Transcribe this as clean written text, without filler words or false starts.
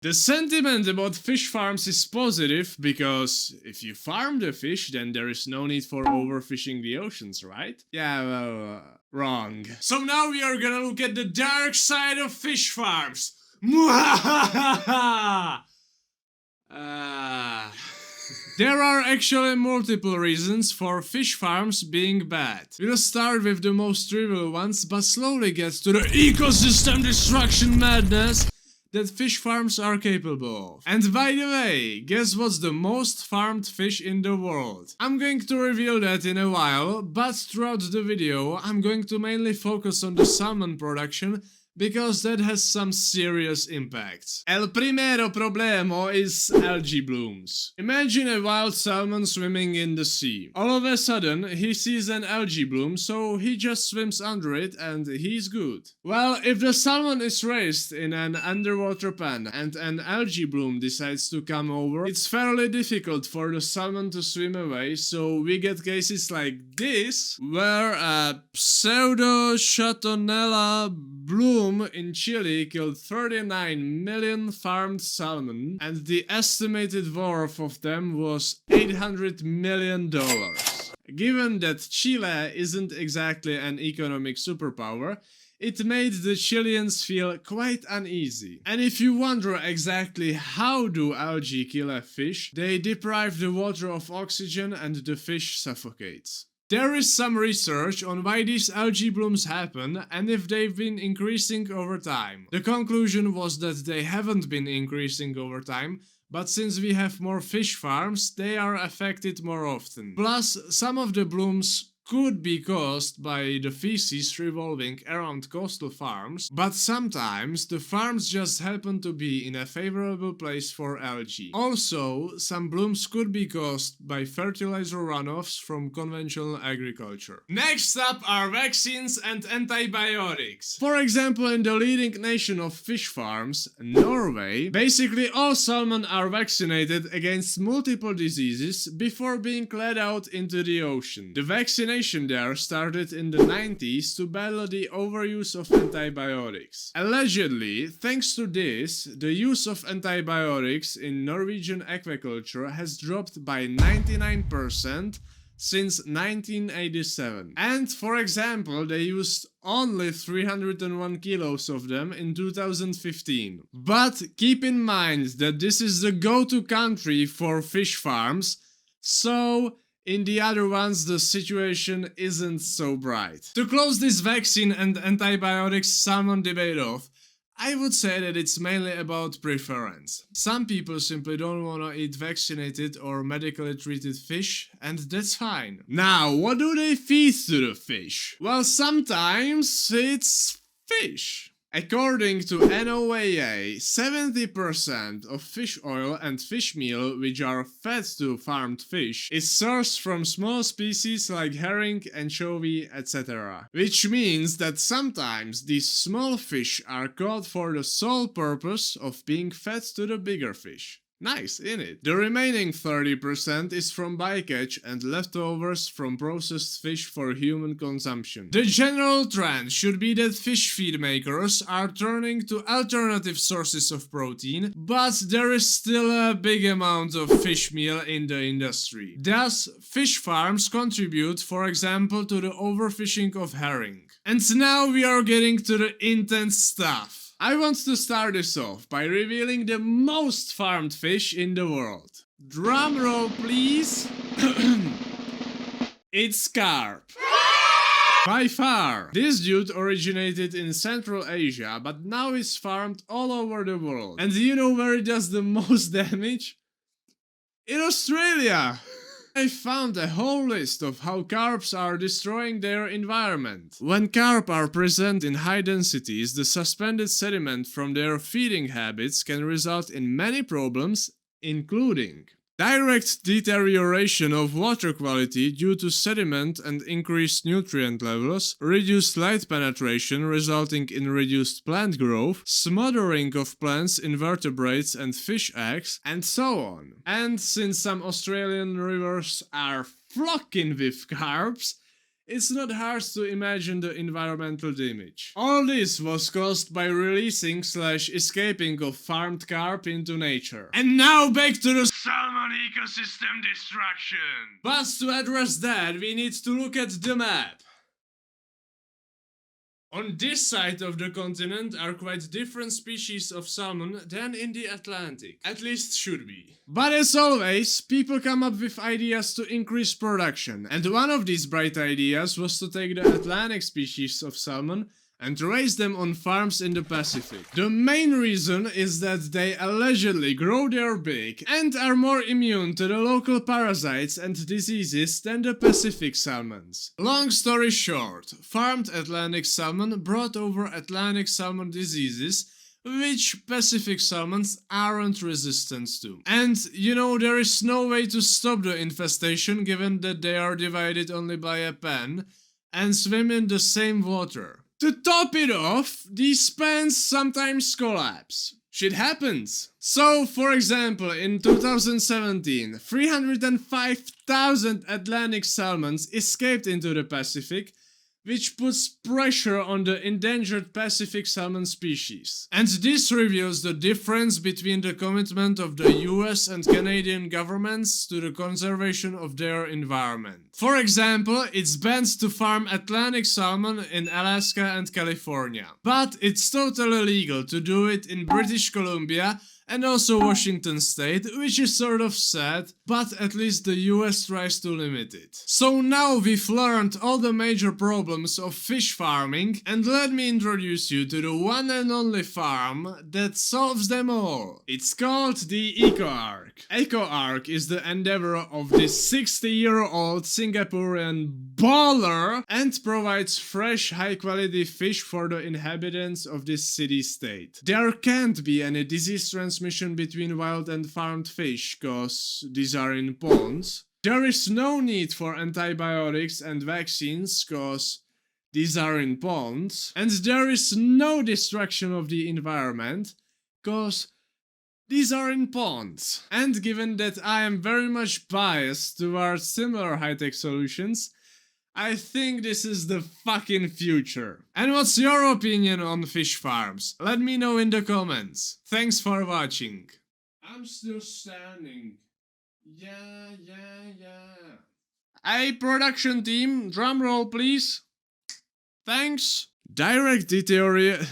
The sentiment about fish farms is positive because if you farm the fish, then there is no need for overfishing the oceans, right? Yeah, well, wrong. So now we are gonna look at the dark side of fish farms. There are actually multiple reasons for fish farms being bad. We'll start with the most trivial ones, but slowly get to the ecosystem destruction madness that fish farms are capable of. And by the way, guess what's the most farmed fish in the world? I'm going to reveal that in a while, but throughout the video I'm going to mainly focus on the salmon production because that has some serious impacts. El primero problema is algae blooms. Imagine a wild salmon swimming in the sea. All of a sudden, he sees an algae bloom, so he just swims under it and he's good. Well, if the salmon is raised in an underwater pan and an algae bloom decides to come over, it's fairly difficult for the salmon to swim away, so we get cases like this, where a pseudo-chatonella bloom in Chile killed 39 million farmed salmon, and the estimated worth of them was $800 million. Given that Chile isn't exactly an economic superpower, it made the Chileans feel quite uneasy. And if you wonder exactly how do algae kill a fish, they deprive the water of oxygen and the fish suffocates. There is some research on why these algae blooms happen and if they've been increasing over time. The conclusion was that they haven't been increasing over time, but since we have more fish farms, they are affected more often. Plus, some of the blooms could be caused by the feces revolving around coastal farms, but sometimes the farms just happen to be in a favorable place for algae. Also, some blooms could be caused by fertilizer runoffs from conventional agriculture. Next up are vaccines and antibiotics. For example, in the leading nation of fish farms, Norway, basically all salmon are vaccinated against multiple diseases before being let out into the ocean. The vaccination there started in the 90s to battle the overuse of antibiotics. Allegedly, thanks to this, the use of antibiotics in Norwegian aquaculture has dropped by 99% since 1987. And for example, they used only 301 kilos of them in 2015. But keep in mind that this is the go-to country for fish farms, so in the other ones, the situation isn't so bright. To close this vaccine and antibiotics salmon debate off, I would say that it's mainly about preference. Some people simply don't wanna eat vaccinated or medically treated fish, and that's fine. Now, what do they feed to the fish? Well, sometimes it's fish. According to NOAA, 70% of fish oil and fish meal which are fed to farmed fish is sourced from small species like herring, anchovy, etc. Which means that sometimes these small fish are caught for the sole purpose of being fed to the bigger fish. Nice, innit? The remaining 30% is from bycatch and leftovers from processed fish for human consumption. The general trend should be that fish feed makers are turning to alternative sources of protein, but there is still a big amount of fish meal in the industry. Thus, fish farms contribute, for example, to the overfishing of herring. And now we are getting to the intense stuff. I want to start this off by revealing the most farmed fish in the world. Drum roll, please. It's carp. By far. This dude originated in Central Asia, but now is farmed all over the world. And do you know where it does the most damage? In Australia! I found a whole list of how carps are destroying their environment. When carp are present in high densities, the suspended sediment from their feeding habits can result in many problems, including direct deterioration of water quality due to sediment and increased nutrient levels, reduced light penetration resulting in reduced plant growth, smothering of plants, invertebrates and fish eggs, and so on. And since some Australian rivers are flocking with carps, it's not hard to imagine the environmental damage. All this was caused by releasing/escaping of farmed carp into nature. And now back to the salmon ecosystem destruction! But to address that, we need to look at the map. On this side of the continent are quite different species of salmon than in the Atlantic. At least should be. But as always, people come up with ideas to increase production, and one of these bright ideas was to take the Atlantic species of salmon and raise them on farms in the Pacific. The main reason is that they allegedly grow there big and are more immune to the local parasites and diseases than the Pacific salmons. Long story short, farmed Atlantic salmon brought over Atlantic salmon diseases which Pacific salmons aren't resistant to. And you know, there is no way to stop the infestation given that they are divided only by a pen and swim in the same water. To top it off, these pens sometimes collapse. Shit happens. So, for example, in 2017, 305,000 Atlantic salmons escaped into the Pacific, which puts pressure on the endangered Pacific salmon species. And this reveals the difference between the commitment of the US and Canadian governments to the conservation of their environment. For example, it's banned to farm Atlantic salmon in Alaska and California. But it's totally legal to do it in British Columbia and also Washington State, which is sort of sad, but at least the US tries to limit it. So now we've learned all the major problems of fish farming, and let me introduce you to the one and only farm that solves them all. It's called the EcoArk. EcoArk is the endeavor of this 60-year-old Singaporean baller and provides fresh, high-quality fish for the inhabitants of this city-state. There can't be any disease transmission between wild and farmed fish, cause these are in ponds. There is no need for antibiotics and vaccines, cause these are in ponds. And there is no destruction of the environment, cause these are in ponds. And given that I am very much biased towards similar high-tech solutions, I think this is the fucking future. And what's your opinion on fish farms? Let me know in the comments. Thanks for watching. I'm still standing. Yeah. Hey, production team, drum roll please. Thanks. Direct deterioration